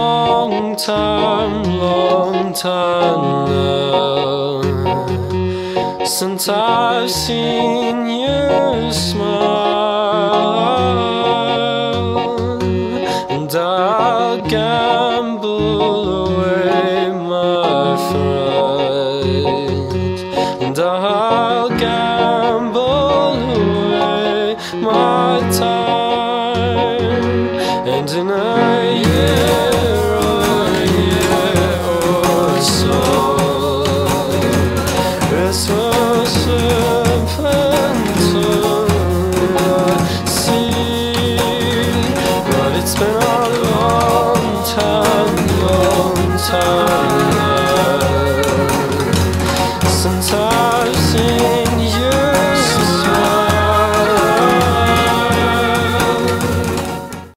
long time now since I've seen you smile, and I'll gamble away my fright, and I'll gamble away my time, and in a year or so, it's so simple to see, but it's been a long time now since I've seen